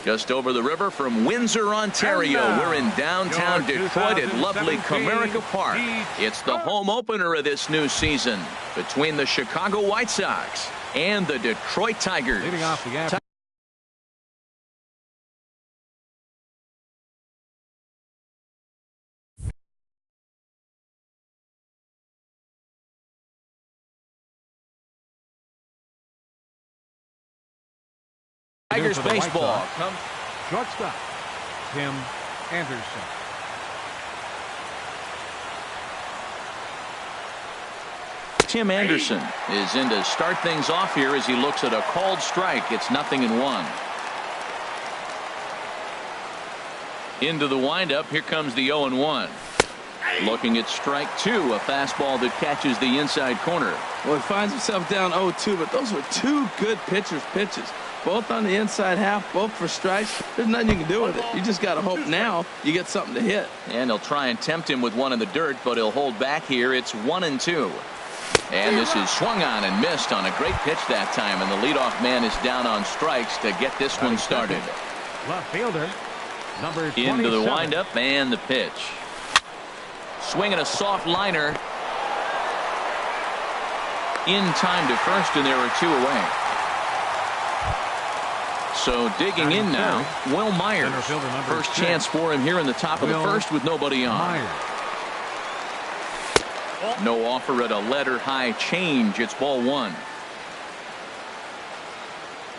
Just over the river from Windsor, Ontario. We're in downtown Detroit at lovely Comerica Park. It's the home opener of this new season between the Chicago White Sox and the Detroit Tigers. Leading off the average. Tigers baseball. Shortstop, Tim Anderson. Tim Anderson is in to start things off here as he looks at a called strike. It's 0-1. Into the windup. Here comes the 0-1. Looking at strike two, a fastball that catches the inside corner. Well, he finds himself down 0-2, but those were two good pitchers' pitches. Both on the inside half, both for strikes. There's nothing you can do with it. You just got to hope now you get something to hit. And they'll try and tempt him with one in the dirt, but he'll hold back here. It's 1-2. And this is swung on and missed on a great pitch that time. And the leadoff man is down on strikes to get this one started. Left fielder, number 27. Into the windup and the pitch. Swinging a soft liner. In time to first, and there are two away. So digging in now, Will Myers. First chance for him here in the top of the first with nobody on. No offer at a letter-high change. It's ball one.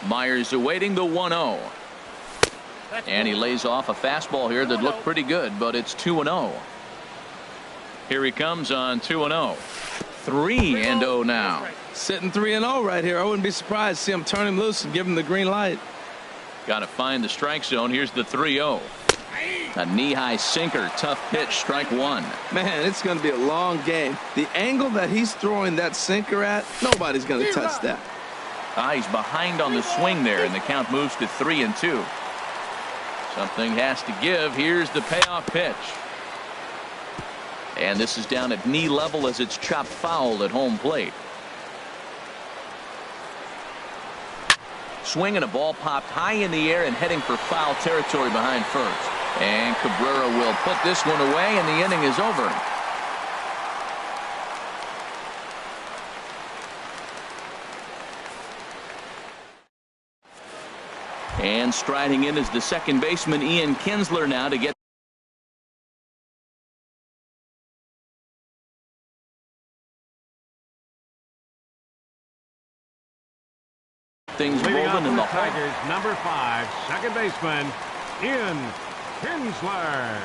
Myers awaiting the 1-0. And he lays off a fastball here that looked pretty good, but it's 2-0. Here he comes on 2-0. 3-0 now. Sitting 3-0 right here. I wouldn't be surprised to see him turn him loose and give him the green light. Got to find the strike zone. Here's the 3-0. A knee-high sinker. Tough pitch. Strike one. Man, it's going to be a long game. The angle that he's throwing that sinker at, nobody's going to touch that. He's behind on the swing there, and the count moves to 3-2. Something has to give. Here's the payoff pitch. And this is down at knee level as it's chopped foul at home plate. Swinging, a ball popped high in the air and heading for foul territory behind first. And Cabrera will put this one away, and the inning is over. And striding in is the second baseman Ian Kinsler now to get things rolling in the Tigers, number 5, second baseman Ian Kinsler.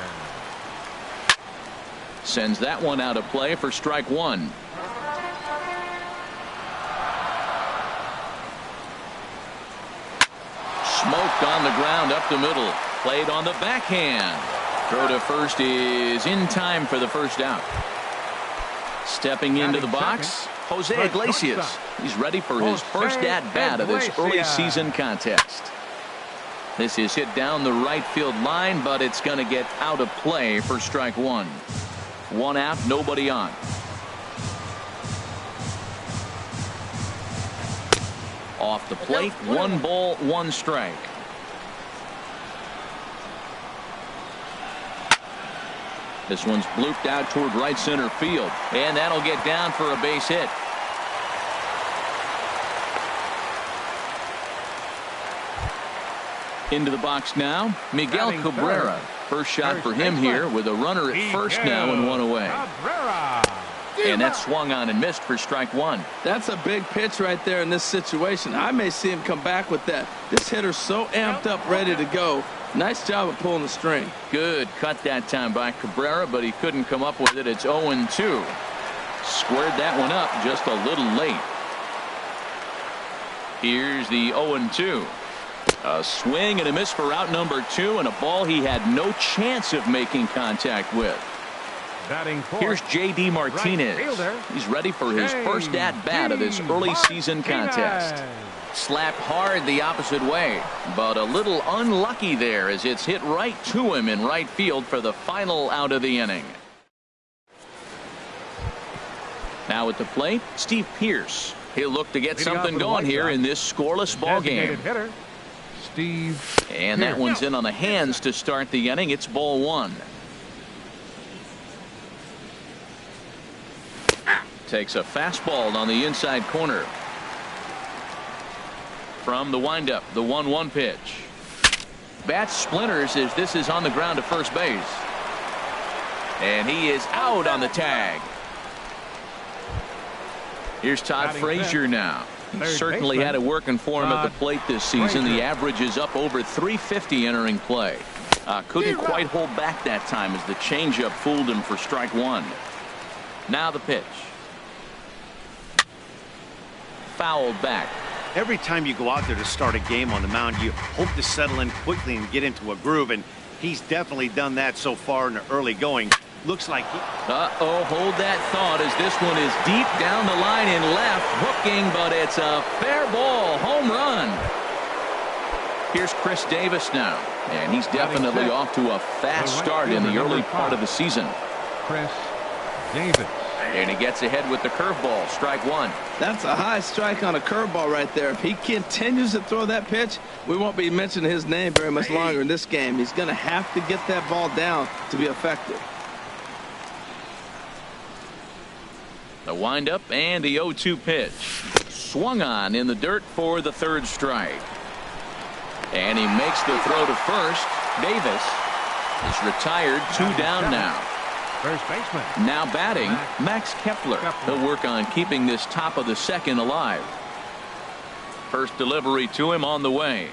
Sends that one out of play for strike one. Smoked on the ground up the middle. Played on the backhand. Throw to first is in time for the first out. Stepping into the box, Jose Iglesias. He's ready for his first at-bat of this early season contest. This is hit down the right field line, but it's going to get out of play for strike one. One out, nobody on. Off the plate, 1 ball, 1 strike. This one's blooped out toward right center field, and that'll get down for a base hit. Into the box now, Miguel Cabrera. First shot for him here with a runner at first now and one away. And that swung on and missed for strike one. That's a big pitch right there in this situation. I may see him come back with that. This hitter's so amped up, ready to go. Nice job of pulling the string. Good cut that time by Cabrera, but he couldn't come up with it. It's 0-2. Squared that one up just a little late. Here's the 0-2. A swing and a miss for out number 2, and a ball he had no chance of making contact with. Here's J.D. Martinez. He's ready for his first at-bat of this early season contest. Slapped hard the opposite way, but a little unlucky there as it's hit right to him in right field for the final out of the inning. Now at the plate, Steve Pearce. He'll look to get something going here in this scoreless ball game. And that one's in on the hands to start the inning. It's ball one. Takes a fastball on the inside corner. From the windup, the 1-1 pitch. Bat splinters as this is on the ground to first base. And he is out on the tag. Here's Todd Frazier now. He certainly had it working for him at the plate this season. The average is up over 350 entering play. Couldn't quite hold back that time as the changeup fooled him for strike one. Now the pitch. Fouled back. Every time you go out there to start a game on the mound, you hope to settle in quickly and get into a groove, and he's definitely done that so far in the early going. Looks like he... hold that thought as this one is deep down the line in left, hooking, but it's a fair ball. Home run. Here's Chris Davis now, and he's definitely off to a fast start in the early part of the season. Chris Davis. And he gets ahead with the curveball. Strike one. That's a high strike on a curveball right there. If he continues to throw that pitch, we won't be mentioning his name very much longer in this game. He's going to have to get that ball down to be effective. The windup and the 0-2 pitch. Swung on in the dirt for the third strike. And he makes the throw to first. Davis is retired. 2 down now. First baseman. Now batting, Max Kepler. He'll work on keeping this top of the second alive. First delivery to him on the way.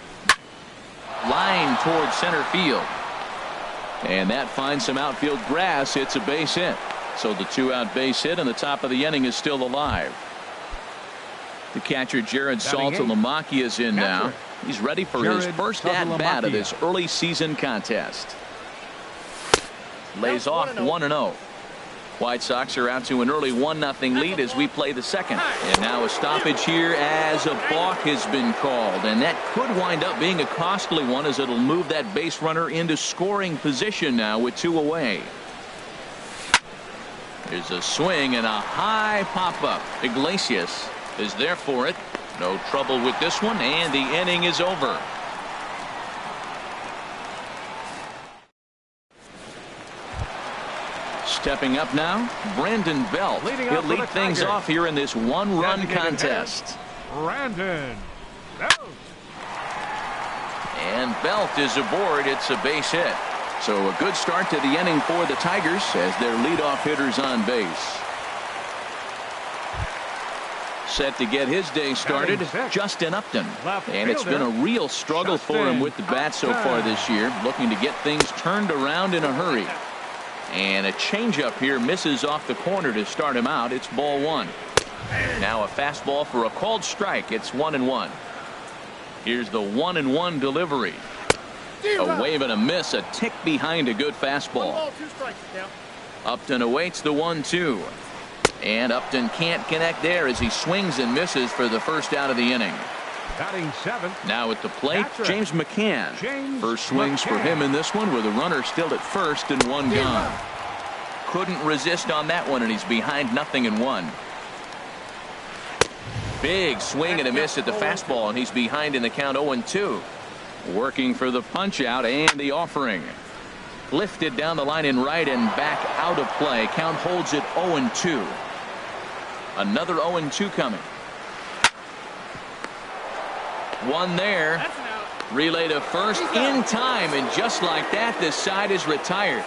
Line towards center field. And that finds some outfield grass. It's a base hit. So the 2-out base hit and the top of the inning is still alive. The catcher Jared Saltalamacchia is in now. He's ready for his first at-bat of this early season contest. Lays off 1-0. White Sox are out to an early 1-0 lead as we play the second. And now a stoppage here as a balk has been called. And that could wind up being a costly one as it'll move that base runner into scoring position now with 2 away. There's a swing and a high pop-up. Iglesias is there for it. No trouble with this one, and the inning is over. Stepping up now, Brandon Belt. He'll lead things off here in this one-run contest. Brandon Belt. And Belt is aboard. It's a base hit. So a good start to the inning for the Tigers as their leadoff hitter's on base. Set to get his day started, Justin Upton. And it's been a real struggle for him with the bat so far this year, looking to get things turned around in a hurry. And a changeup here misses off the corner to start him out. It's ball one. Now a fastball for a called strike. It's 1-1. Here's the 1-1 delivery. A wave and a miss, a tick behind a good fastball. Upton awaits the 1-2. And Upton can't connect there as he swings and misses for the first out of the inning. Batting seventh. Now at the plate, James McCann. First swings for him in this one with a runner still at first and 1 gone. Couldn't resist on that one, and he's behind 0-1. Big swing and a miss at the fastball, and he's behind in the count 0-2. Working for the punch out and the offering. Lifted down the line in right and back out of play. Count holds it 0-2. Another 0-2 coming. One there. Relay to first in time, and just like that, this side is retired.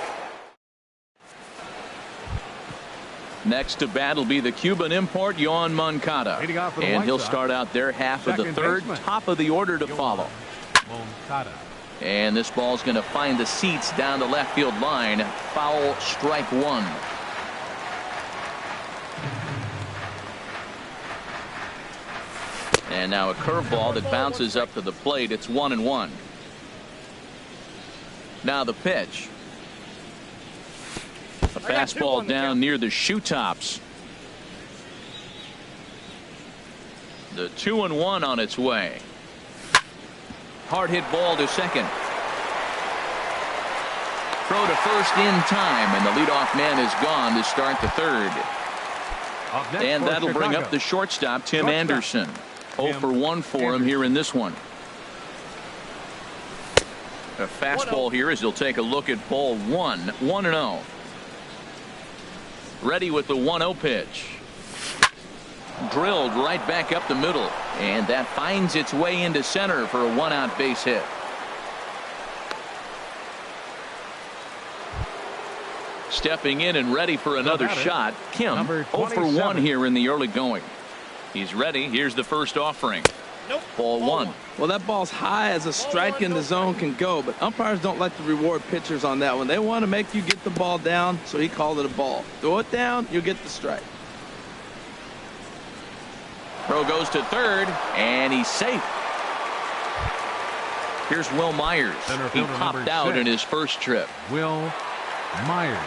Next to bat will be the Cuban import, Yoan Moncada. And he'll start out their half of the third. Top of the order to follow. And this ball's going to find the seats down the left field line. Foul, strike one. And now a curveball that bounces up to the plate. It's 1-1. Now the pitch. A fastball down near the shoe tops. The 2-1 on its way. Hard hit ball to second. Throw to first in time, and the leadoff man is gone to start the third. And that'll bring up the shortstop, Tim Anderson. 0 for 1 for him here in this one. A fastball here as he'll take a look at ball 1. 1-0. Ready with the 1-0 pitch. Drilled right back up the middle, and that finds its way into center for a 1-out base hit. Stepping in and ready for another shot, Kim. 0 for 1 here in the early going. He's ready. Here's the first offering. Ball 1. Well, that ball's high as a strike in the zone can go, but umpires don't like to reward pitchers on that one. They want to make you get the ball down, so he called it a ball. Throw it down, you'll get the strike. Throw goes to third, and he's safe. Here's Will Myers. He popped out in his first trip. Will Myers.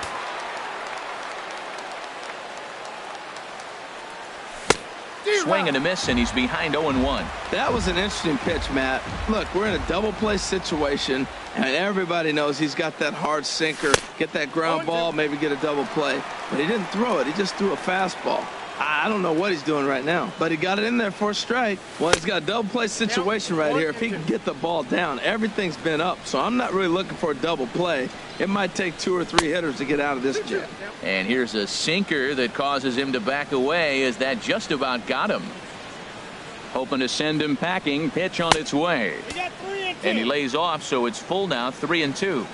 Swing and a miss, and he's behind 0-1. That was an interesting pitch, Matt. Look, we're in a double play situation, and everybody knows he's got that hard sinker. Get that ground ball, maybe get a double play. But he didn't throw it. He just threw a fastball. I don't know what he's doing right now, but he got it in there for a strike. Well, he's got a double play situation right here. If he can get the ball down, everything's been up. So I'm not really looking for a double play. It might take 2 or 3 hitters to get out of this jam. And here's a sinker that causes him to back away as that just about got him. Hoping to send him packing. Pitch on its way. And he lays off, so it's full now, 3-2.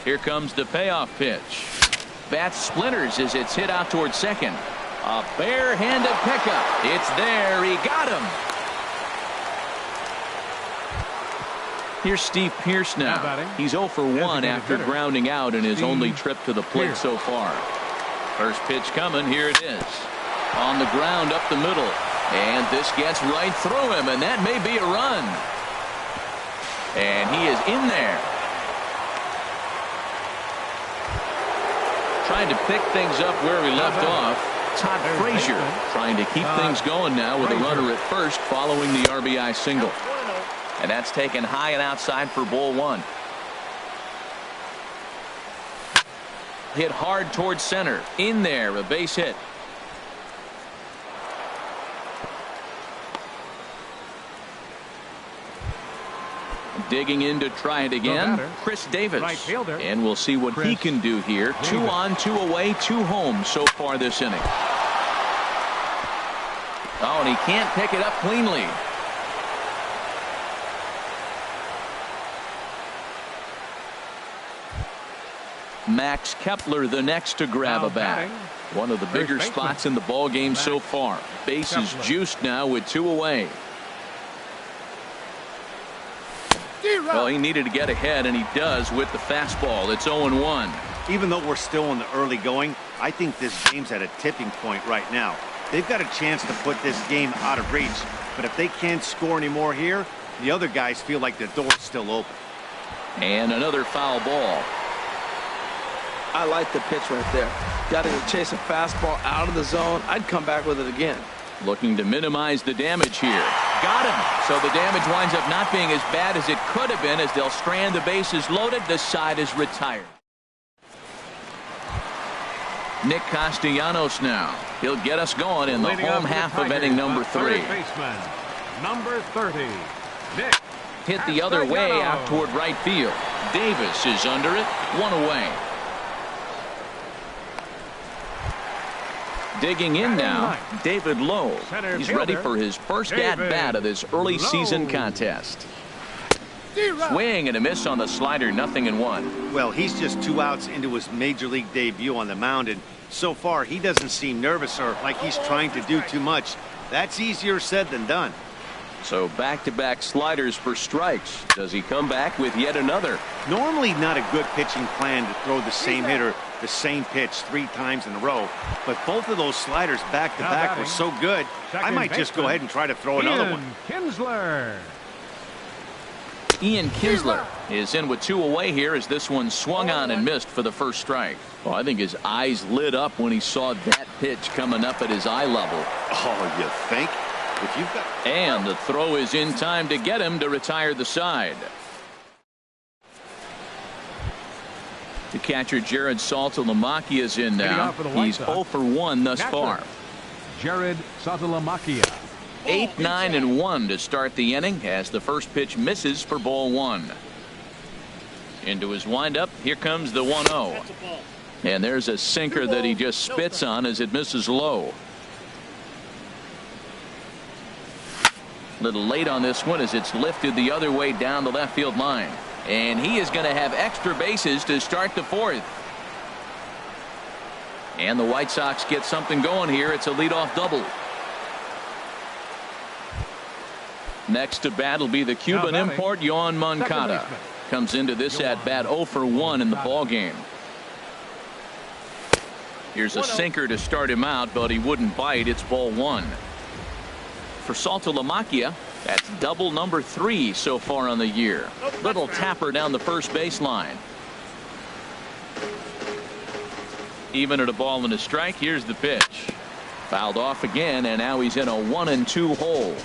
Here comes the payoff pitch. Bat splinters as it's hit out towards second. A barehanded pickup. It's there. He got him. Here's Steve Pearce now. He's 0 for 1 after grounding out in his only trip to the plate so far. First pitch coming. Here it is. On the ground up the middle. And this gets right through him, and that may be a run. And he is in there. Trying to pick things up where he left off. Todd Frazier trying to keep things going now with a runner at first following the RBI single. And that's taken high and outside for ball 1. Hit hard towards center. In there, a base hit. Digging in to try it again, Chris Davis. And we'll see what he can do here. 2 on, 2 away, 2 home so far this inning. Oh, and he can't pick it up cleanly. Max Kepler the next to grab a bat. One of the bigger spots in the ball game so far. Bases juiced now with 2 away. Well, he needed to get ahead, and he does with the fastball. It's 0-1. Even though we're still in the early going, I think this game's at a tipping point right now. They've got a chance to put this game out of reach, but if they can't score anymore here, the other guys feel like the door's still open. And another foul ball. I like the pitch right there. Got to chase a fastball out of the zone. I'd come back with it again. Looking to minimize the damage here. Got him. So the damage winds up not being as bad as it could have been as they'll strand the bases loaded. The side is retired. Nick Castellanos now. He'll get us going in the home half of inning number 3. Baseman, number 30, Nick. Hit the other way out toward right field. Davis is under it. 1 away. Digging in now, David Lowe. He's ready for his first at-bat of this early season contest. Swing and a miss on the slider, 0-1. Well, he's just 2 outs into his major league debut on the mound, and so far he doesn't seem nervous or like he's trying to do too much. That's easier said than done. So back-to-back sliders for strikes. Does he come back with yet another? Normally not a good pitching plan to throw the same hitter the same pitch 3 times in a row, but both of those sliders back-to-back were so good, I might just go ahead and try to throw another one. Ian Kinsler is in with 2 away here as this one swung on and missed for the first strike. Well, I think his eyes lit up when he saw that pitch coming up at his eye level. Oh, you think? If you've got... And the throw is in time to get him to retire the side. The catcher Jared Saltalamacchia is in now. He's 0 for 1 thus far. Jared Saltalamacchia. 8, 9, and 1 to start the inning as the first pitch misses for ball 1. Into his windup. Here comes the 1-0. And there's a sinker that he just spits on as it misses low. Little late on this one as it's lifted the other way down the left field line. And he is going to have extra bases to start the 4th. And the White Sox get something going here. It's a leadoff double. Next to bat will be the Cuban import Yoan Moncada. Comes into this at bat 0 for 1 in the ball game. Here's a sinker to start him out, but he wouldn't bite. It's ball 1. For Saltalamacchia, that's double number 3 so far on the year. Little tapper down the first baseline. Even at a ball and a strike. Here's the pitch. Fouled off again, and now he's in a 1-2 hole.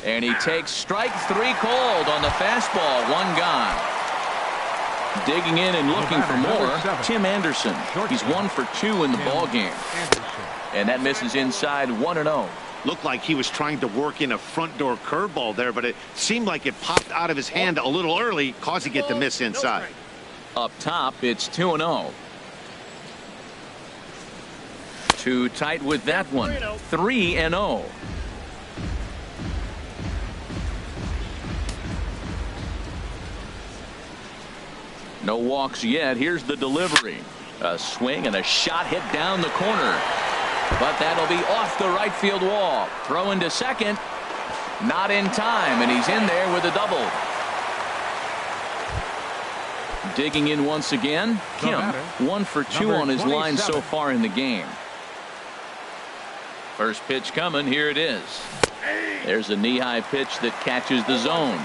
And he takes strike 3 called on the fastball. 1 gone. Digging in and looking for more, Tim Anderson. He's 1 for 2 in the ball game. And that misses inside 1-0. Looked like he was trying to work in a front door curveball there, but it seemed like it popped out of his hand a little early, causing it to miss inside. Up top, it's 2-0. Too tight with that one. 3-0. No walks yet. Here's the delivery. A swing and a shot hit down the corner. But that'll be off the right field wall. Throw into second. Not in time, and he's in there with a double. Digging in once again. Kim, 1 for 2 on his line so far in the game. First pitch coming. Here it is. There's a knee-high pitch that catches the zone.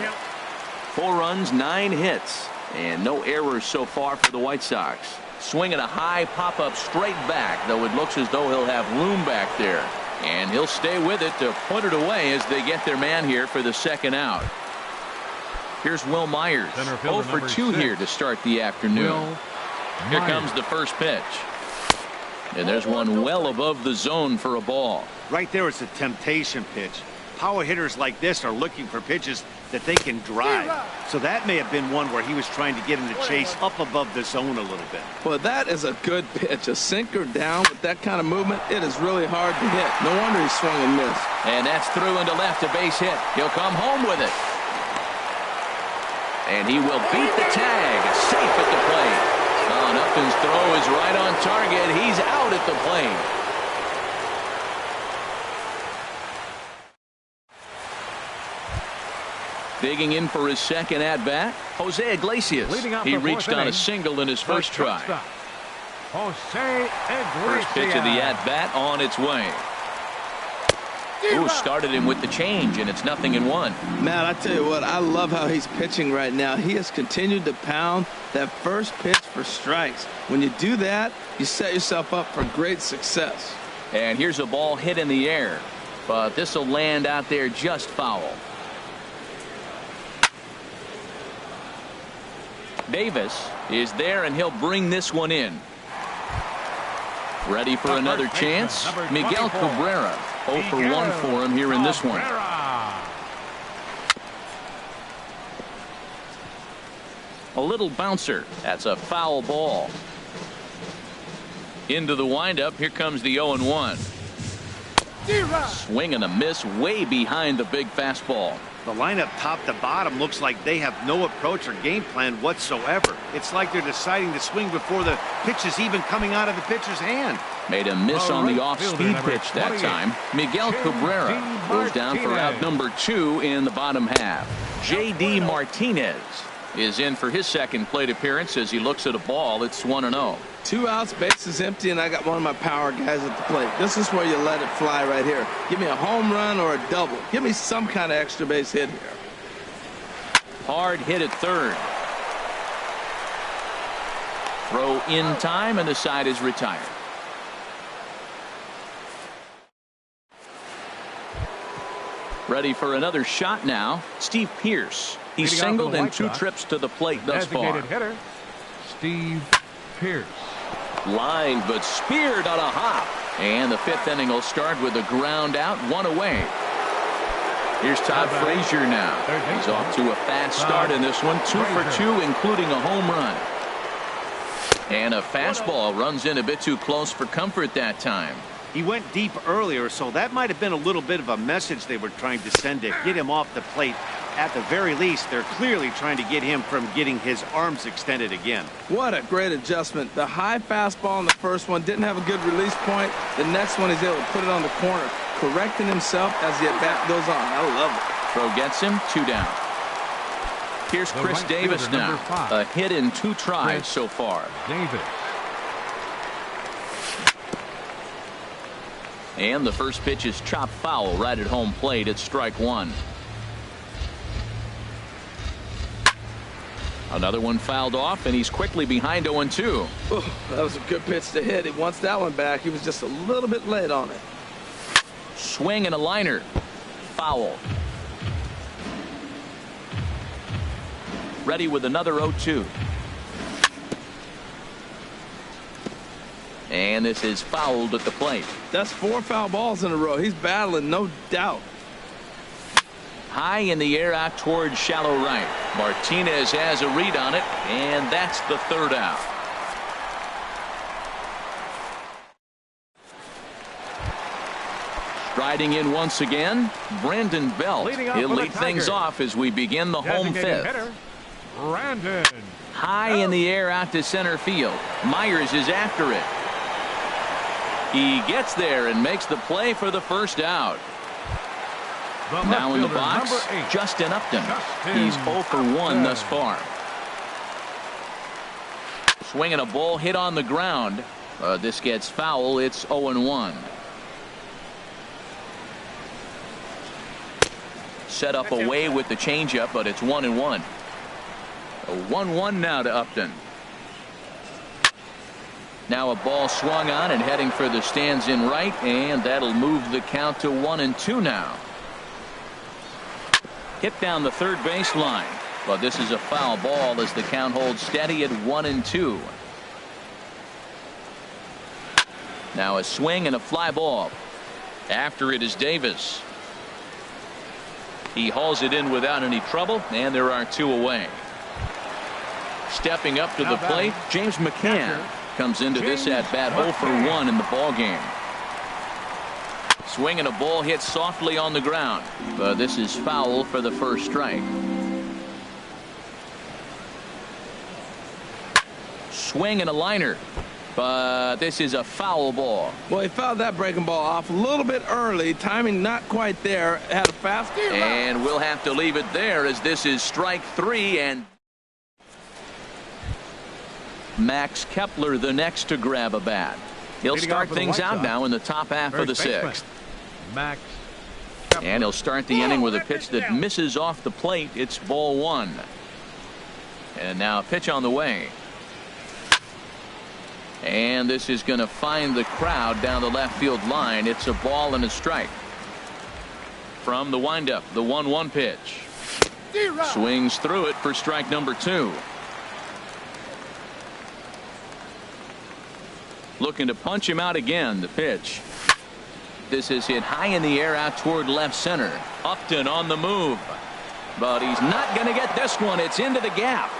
4 runs, 9 hits. And no errors so far for the White Sox. Swinging a high pop-up straight back, though it looks as though he'll have room back there. And he'll stay with it to put it away as they get their man here for the second out. Here's Will Myers. 0 for 2 here to start the afternoon. Here comes the first pitch. And there's one well above the zone for a ball. Right there, it's a temptation pitch. Power hitters like this are looking for pitches that they can drive. So that may have been one where he was trying to get in the chase up above the zone a little bit. Well, that is a good pitch. A sinker down with that kind of movement, it is really hard to hit. No wonder he swung and missed. And that's through into left, a base hit. He'll come home with it. And he will beat the tag. Safe at the plate. Upton's throw is right on target. He's out at the plate. Digging in for his second at-bat, Jose Iglesias. He reached on a single in his first try. First pitch of the at-bat on its way. Ooh, started him with the change, and it's 0-1. Matt, I tell you what, I love how he's pitching right now. He has continued to pound that first pitch for strikes. When you do that, you set yourself up for great success. And here's a ball hit in the air, but this will land out there just foul. Davis is there, and he'll bring this one in. Ready for another chance. Miguel Cabrera. 0 for 1 for him here in this one. A little bouncer. That's a foul ball. Into the windup. Here comes the 0-1. Swing and a miss way behind the big fastball. The lineup top to bottom looks like they have no approach or game plan whatsoever. It's like they're deciding to swing before the pitch is even coming out of the pitcher's hand. Made a miss on the off-speed pitch that time. Miguel Cabrera goes down for out number 2 in the bottom half. J.D. Martinez is in for his second plate appearance as he looks at a ball. It's 1-0. 2 outs, bases empty, and I got one of my power guys at the plate. This is where you let it fly right here. Give me a home run or a double. Give me some kind of extra base hit here. Hard hit at third. Throw in time, and the side is retired. Ready for another shot now. Steve Pearce. He's singled in 2 trips to the plate thus far. Hitter, Steve Pearce. Lined but speared on a hop. And the fifth inning will start with a ground out, one away. Here's Todd Frazier now. He's off to a fast start in this one. 2 for 2, including a home run. And a fastball runs in a bit too close for comfort that time. He went deep earlier, so that might have been a little bit of a message they were trying to send to get him off the plate. At the very least, they're clearly trying to get him from getting his arms extended again. What a great adjustment. The high fastball in the first one didn't have a good release point. The next one he's able to put it on the corner, correcting himself as the at-bat goes on. I love it. Throw gets him, 2 down. Here's Chris Davis now. A hit in 2 tries so far. Davis. And the first pitch is chopped foul right at home plate. It's strike 1. Another one fouled off, and he's quickly behind 0-2. Oh, that was a good pitch to hit. He wants that one back. He was just a little bit late on it. Swing and a liner. Foul. Ready with another 0-2. And this is fouled at the plate. That's 4 foul balls in a row. He's battling, no doubt. High in the air out towards shallow right. Martinez has a read on it, and that's the 3rd out. Striding in once again, Brandon Belt. He'll lead things off as we begin the home 5th. Brandon. High in the air out to center field. Myers is after it. He gets there and makes the play for the first out. Now in the box, Justin Upton. He's 0 for 1 thus far. Swinging a ball hit on the ground. This gets foul. It's 0-1. Set up away with the changeup, but it's 1-1. A 1-1 now to Upton. Now a ball swung on and heading for the stands in right, and that'll move the count to 1-2 now. Hit down the third base line, but this is a foul ball as the count holds steady at 1-2. Now a swing and a fly ball. After it is Davis. He hauls it in without any trouble, and there are 2 away. Stepping up to the plate, James McCann comes into this at bat 0 for 1 in the ball game. Swing and a ball hit softly on the ground, but this is foul for the first strike. Swing and a liner, but this is a foul ball. Well, he fouled that breaking ball off a little bit early. Timing not quite there. Had a fast game. And we'll have to leave it there as this is strike 3. And Max Kepler the next to grab a bat. He'll start things out now in the top half of the 6th. Max. And he'll start the inning with a pitch that misses off the plate. It's ball 1. And now a pitch on the way. And this is going to find the crowd down the left field line. It's a ball and a strike. From the windup, the 1-1 pitch. Swings through it for strike number 2. Looking to punch him out again. The pitch. This is hit high in the air out toward left center. Upton on the move, but he's not going to get this one. It's into the gap.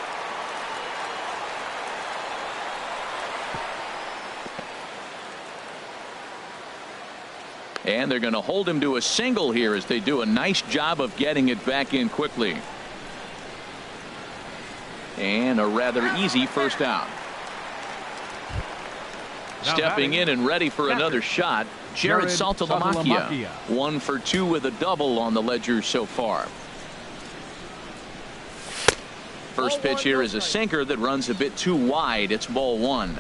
And they're going to hold him to a single here as they do a nice job of getting it back in quickly. And a rather easy first out. Stepping in and ready for another shot, Jared Saltalamacchia. 1 for 2 with a double on the ledger so far. First pitch here is a sinker that runs a bit too wide. It's ball 1.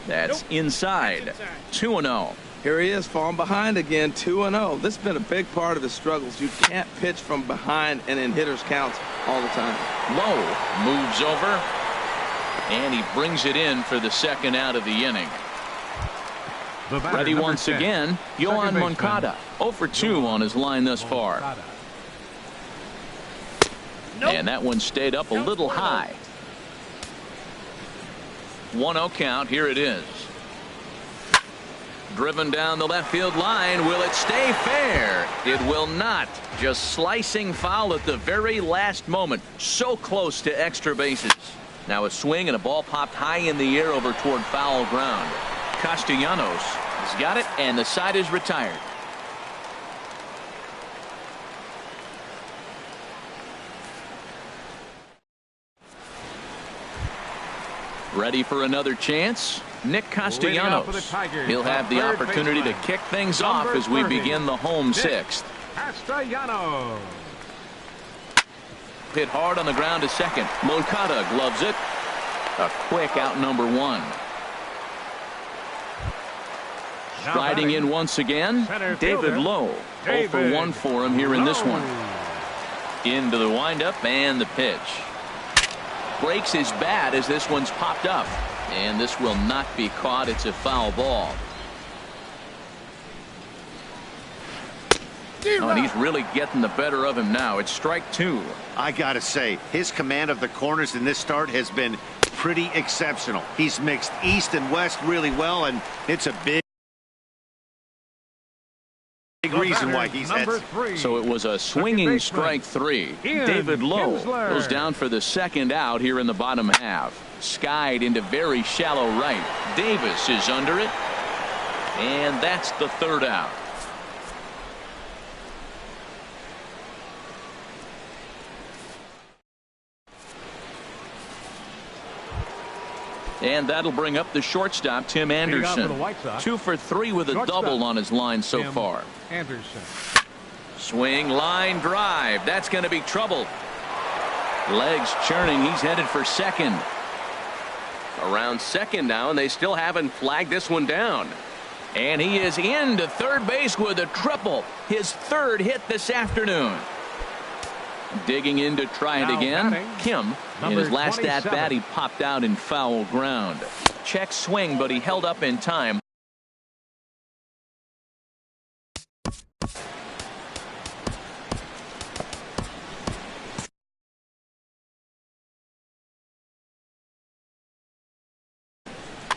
That's inside. 2-0. Here he is falling behind again. 2-0. This has been a big part of his struggles. You can't pitch from behind and in hitters counts all the time. Low moves over. And he brings it in for the second out of the inning. Ready once again, Yohan Moncada. 0 for 2 on his line thus far. And that one stayed up a little high. 1-0 count. Here it is. Driven down the left field line. Will it stay fair? It will not. Just slicing foul at the very last moment. So close to extra bases. Now a swing and a ball popped high in the air over toward foul ground. Castellanos has got it, and the side is retired. Ready for another chance? Nick Castellanos. He'll have the opportunity to kick things off as we begin the home sixth. Castellanos. Hit hard on the ground to second. Moncada gloves it. A quick out number one. Striding in once again, David Lowe. 0 for 1 for him here in this one. Into the windup and the pitch. Breaks his bat as this one's popped up. And this will not be caught. It's a foul ball. Oh, and he's really getting the better of him now. It's strike 2. I gotta say, his command of the corners in this start has been pretty exceptional. He's mixed east and west really well, and it's a big reason why he's had. So it was a swinging strike 3. David Lowe goes down for the second out here in the bottom half. Skied into very shallow right. Davis is under it, and that's the third out. And that'll bring up the shortstop, Tim Anderson. 2 for 3 with a double on his line so far. Anderson. Swing, line drive. That's going to be trouble. Legs churning. He's headed for second. Around second now, and they still haven't flagged this one down. And he is into third base with a triple. His third hit this afternoon. Digging in to try it again. Kim, in his last at-bat, he popped out in foul ground. Check swing, but he held up in time.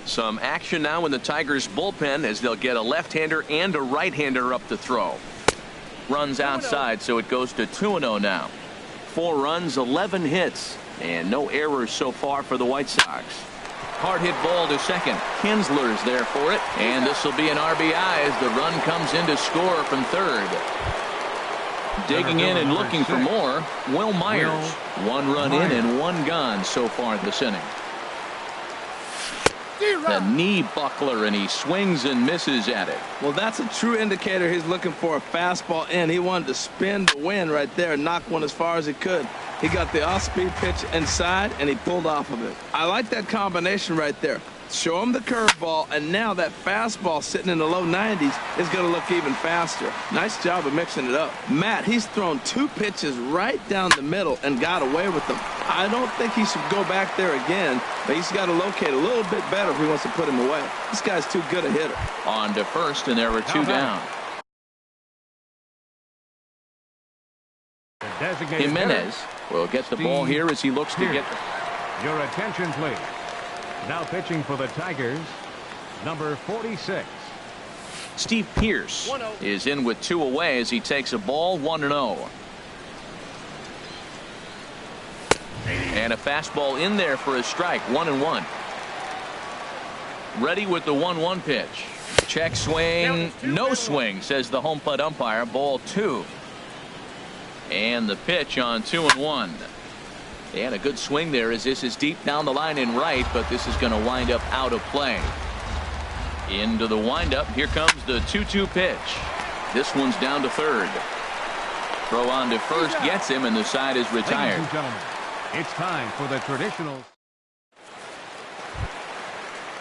Some action now in the Tigers bullpen as they'll get a left-hander and a right-hander up to throw. Runs outside, so it goes to 2-0 now. 4 runs, 11 hits, and no errors so far for the White Sox. Hard hit ball to second. Kinsler's there for it, and this will be an RBI as the run comes in to score from third. Digging in and looking for more, Will Myers. 1 run in and 1 gone so far this inning. The knee buckler, and he swings and misses at it. Well, that's a true indicator he's looking for a fastball in. He wanted to spin to win right there and knock one as far as he could. He got the off-speed pitch inside, and he pulled off of it. I like that combination right there. Show him the curveball, and now that fastball sitting in the low 90s is going to look even faster. Nice job of mixing it up. Matt, he's thrown 2 pitches right down the middle and got away with them. I don't think he should go back there again, but he's got to locate a little bit better if he wants to put him away. This guy's too good a hitter. On to first, and there were 2 down. Jimenez will get the ball here as he looks to get. Your attention, please. Now pitching for the Tigers, number 46. Steve Pearce is in with 2 away as he takes a ball 1-0. And a fastball in there for a strike. 1-1. Ready with the 1-1 pitch. Check swing. No swing, says the home plate umpire. Ball 2. And the pitch on 2-1. And a good swing there as this is deep down the line in right, but this is going to wind up out of play. Into the windup. Here comes the 2-2 pitch. This one's down to third. Throw on to first gets him, and the side is retired. Ladies and gentlemen, it's time for the traditional.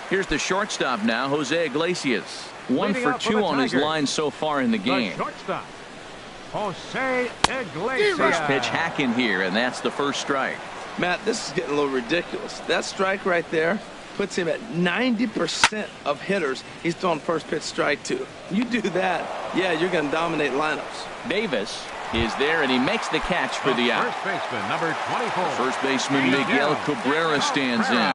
Here's the shortstop now, Jose Iglesias. 1 for 2 on his line so far in the game. The shortstop, Jose Iglesias. First pitch hack in here, and that's the first strike. Matt, this is getting a little ridiculous. That strike right there puts him at 90% of hitters he's throwing first pitch strike to. You do that, yeah, you're going to dominate lineups. Davis is there, and he makes the catch for the out. First baseman, number 24. First baseman Miguel Cabrera stands in.